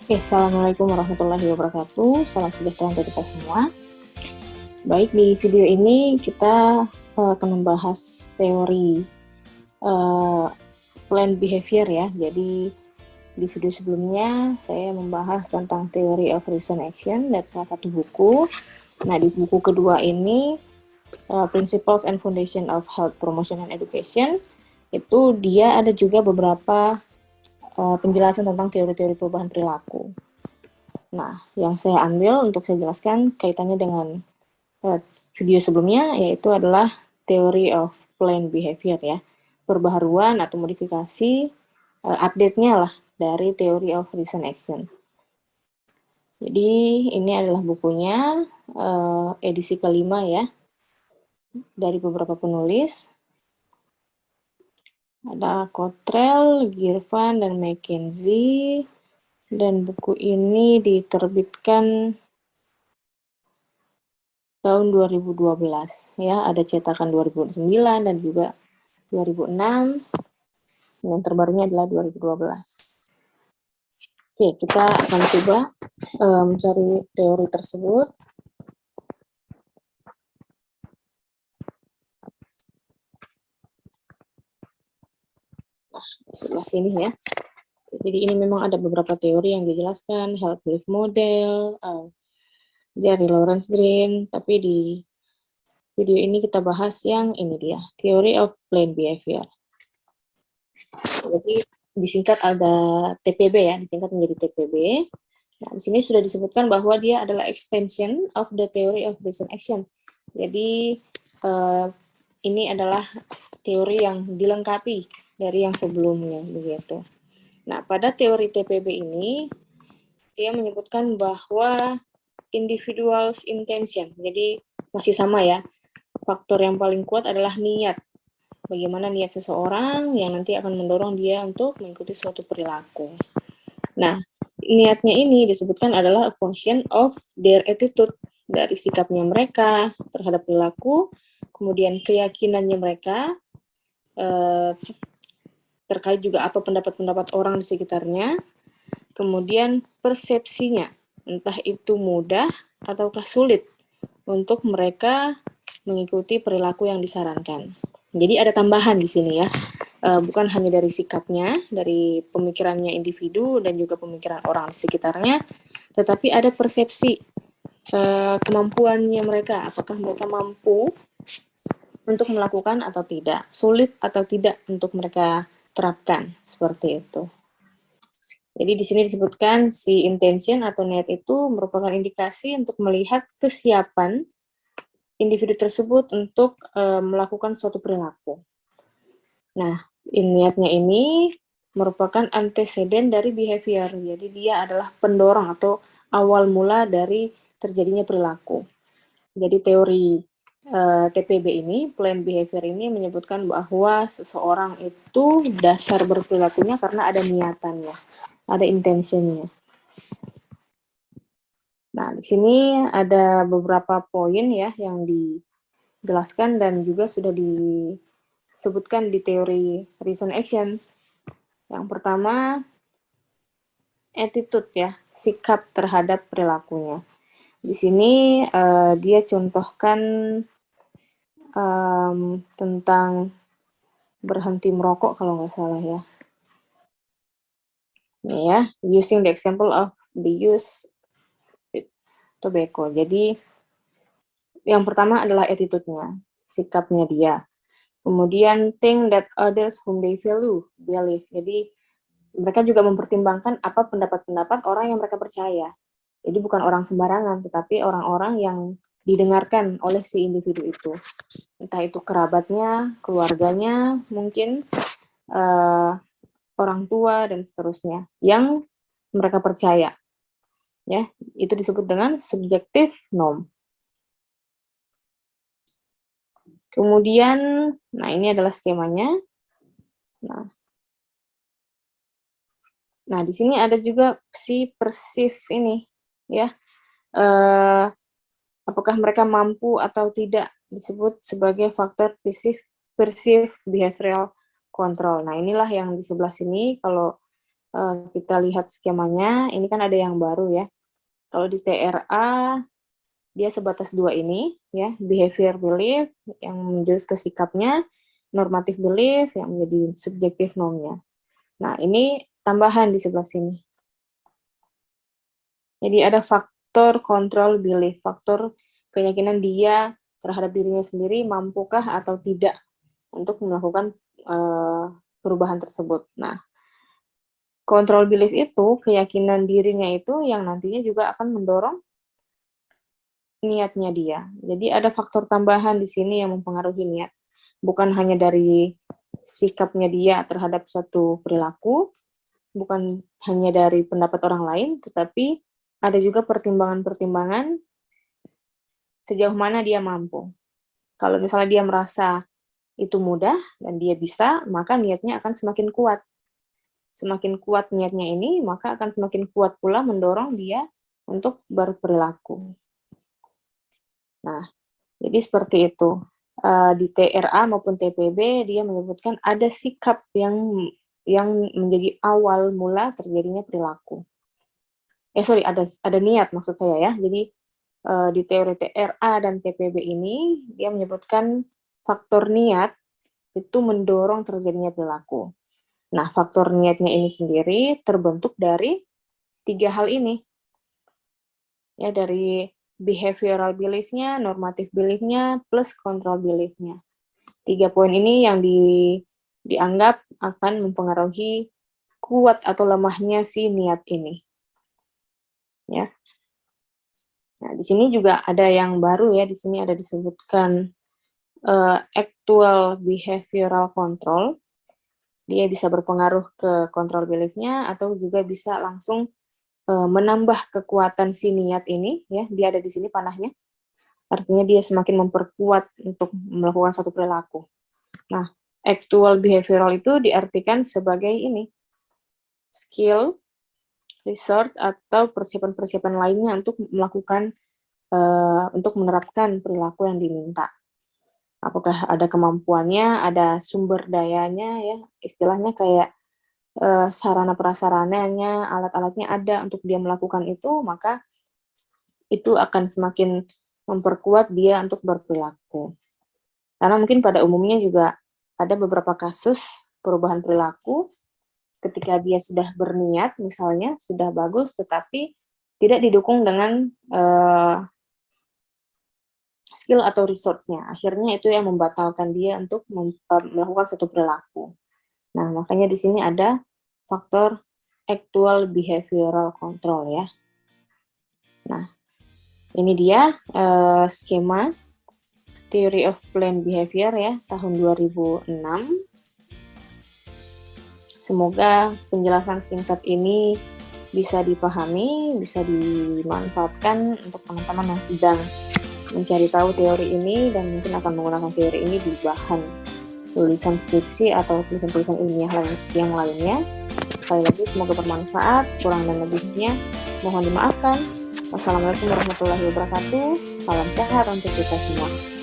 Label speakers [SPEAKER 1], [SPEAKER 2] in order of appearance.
[SPEAKER 1] Assalamualaikum warahmatullahi wabarakatuh. Salam sejahtera untuk kita semua. Baik, di video ini kita akan membahas teori planned behavior ya. Jadi di video sebelumnya saya membahas tentang teori of reason action dari salah satu buku. Nah, di buku kedua ini Principles and Foundation of Health Promotion and Education, itu dia ada juga beberapa penjelasan tentang teori-teori perubahan perilaku. Nah, yang saya ambil untuk saya jelaskan kaitannya dengan video sebelumnya, yaitu adalah theory of planned behavior ya. Perbaharuan atau modifikasi, update-nya lah dari theory of reason action. Jadi ini adalah bukunya, edisi kelima ya, dari beberapa penulis. Ada Cottrell, Girvan, dan McKenzie. Dan buku ini diterbitkan tahun 2012 ya, ada cetakan 2009 dan juga 2006. Yang terbarunya adalah 2012. Oke, kita akan coba mencari teori tersebut. Nah, sebelah sini ya. Jadi ini memang ada beberapa teori yang dijelaskan, health belief model, dari Lawrence Green, tapi di video ini kita bahas yang ini dia, theory of planned behavior. Jadi disingkat ada TPB ya, disingkat menjadi TPB. Nah, di sini sudah disebutkan bahwa dia adalah extension of the theory of reason action. Jadi ini adalah teori yang dilengkapi dari yang sebelumnya begitu. Nah, pada teori TPB ini dia menyebutkan bahwa individual's intention. Jadi masih sama ya. Faktor yang paling kuat adalah niat. Bagaimana niat seseorang yang nanti akan mendorong dia untuk mengikuti suatu perilaku. Nah, niatnya ini disebutkan adalah a function of their attitude, dari sikapnya mereka terhadap perilaku, kemudian keyakinannya mereka, terkait juga apa pendapat-pendapat orang di sekitarnya, kemudian persepsinya, entah itu mudah ataukah sulit untuk mereka mengikuti perilaku yang disarankan. Jadi ada tambahan di sini ya, bukan hanya dari sikapnya, dari pemikirannya individu dan juga pemikiran orang di sekitarnya, tetapi ada persepsi kemampuannya mereka, apakah mereka mampu untuk melakukan atau tidak, sulit atau tidak untuk mereka terapkan, seperti itu. Jadi di sini disebutkan si intention atau niat itu merupakan indikasi untuk melihat kesiapan individu tersebut untuk melakukan suatu perilaku. Nah, niatnya ini merupakan anteseden dari behavior. Jadi dia adalah pendorong atau awal mula dari terjadinya perilaku. Jadi teori TPB ini, planned behavior ini menyebutkan bahwa seseorang itu dasar berperilakunya karena ada niatannya, ada intentionnya. Nah, di sini ada beberapa poin ya yang dijelaskan dan juga sudah disebutkan di teori reason action. Yang pertama, attitude ya, sikap terhadap perilakunya. Di sini dia contohkan tentang berhenti merokok kalau nggak salah ya. Ini ya, using the example of the use tobacco. Jadi yang pertama adalah attitude-nya, sikapnya dia. Kemudian think that others whom they value, believe. Jadi mereka juga mempertimbangkan apa pendapat-pendapat orang yang mereka percaya. Jadi bukan orang sembarangan, tetapi orang-orang yang didengarkan oleh si individu itu. Entah itu kerabatnya, keluarganya, mungkin orang tua, dan seterusnya. Yang mereka percaya. Ya, itu disebut dengan subjective norm. Kemudian, nah ini adalah skemanya. Nah, di sini ada juga si perceive ini, ya. Apakah mereka mampu atau tidak, disebut sebagai faktor perceive behavioral control. Nah, inilah yang di sebelah sini, kalau kita lihat skemanya, ini kan ada yang baru ya. Kalau di TRA, dia sebatas dua ini, ya, behavior belief yang menjurus ke sikapnya, normative belief yang menjadi subjektif normnya. Nah, ini tambahan di sebelah sini. Jadi ada faktor control belief, faktor keyakinan dia terhadap dirinya sendiri mampukah atau tidak untuk melakukan perubahan tersebut. Nah, control belief itu, keyakinan dirinya itu yang nantinya juga akan mendorong niatnya dia. Jadi ada faktor tambahan di sini yang mempengaruhi niat. Bukan hanya dari sikapnya dia terhadap suatu perilaku, bukan hanya dari pendapat orang lain, tetapi ada juga pertimbangan-pertimbangan sejauh mana dia mampu. Kalau misalnya dia merasa itu mudah dan dia bisa, maka niatnya akan semakin kuat. Semakin kuat niatnya ini, maka akan semakin kuat pula mendorong dia untuk berperilaku. Nah, jadi seperti itu. Di TRA maupun TPB, dia menyebutkan ada sikap yang menjadi awal mula terjadinya perilaku. Ada niat maksud saya ya. Jadi di teori TRA dan TPB ini, dia menyebutkan faktor niat itu mendorong terjadinya perilaku. Nah, faktor niatnya ini sendiri terbentuk dari 3 hal ini. Ya, dari behavioral belief-nya, normative belief-nya, plus control belief-nya. 3 poin ini yang dianggap akan mempengaruhi kuat atau lemahnya si niat ini. Ya. Nah, di sini juga ada yang baru ya, di sini ada disebutkan actual behavioral control. Dia bisa berpengaruh ke control belief-nya atau juga bisa langsung menambah kekuatan si niat ini, ya, dia ada di sini panahnya. Artinya dia semakin memperkuat untuk melakukan satu perilaku. Nah, actual behavioral itu diartikan sebagai ini, skill, resource, atau persiapan-persiapan lainnya untuk melakukan, untuk menerapkan perilaku yang diminta. Apakah ada kemampuannya, ada sumber dayanya, ya, istilahnya kayak sarana prasarananya, alat-alatnya ada untuk dia melakukan itu, maka itu akan semakin memperkuat dia untuk berperilaku. Karena mungkin pada umumnya juga ada beberapa kasus perubahan perilaku ketika dia sudah berniat, misalnya sudah bagus, tetapi tidak didukung dengan skill atau resource-nya. Akhirnya itu yang membatalkan dia untuk melakukan satu perilaku. Nah, makanya di sini ada faktor actual behavioral control ya. Nah, ini dia skema Theory of Planned Behavior ya, tahun 2006. Semoga penjelasan singkat ini bisa dipahami, bisa dimanfaatkan untuk teman-teman yang sedang mencari tahu teori ini dan mungkin akan menggunakan teori ini di bahan tulisan skripsi atau tulisan-tulisan ilmiah yang lainnya. Sekali lagi semoga bermanfaat, kurang dan lebihnya mohon dimaafkan. Wassalamualaikum warahmatullahi wabarakatuh. Salam sehat untuk kita semua.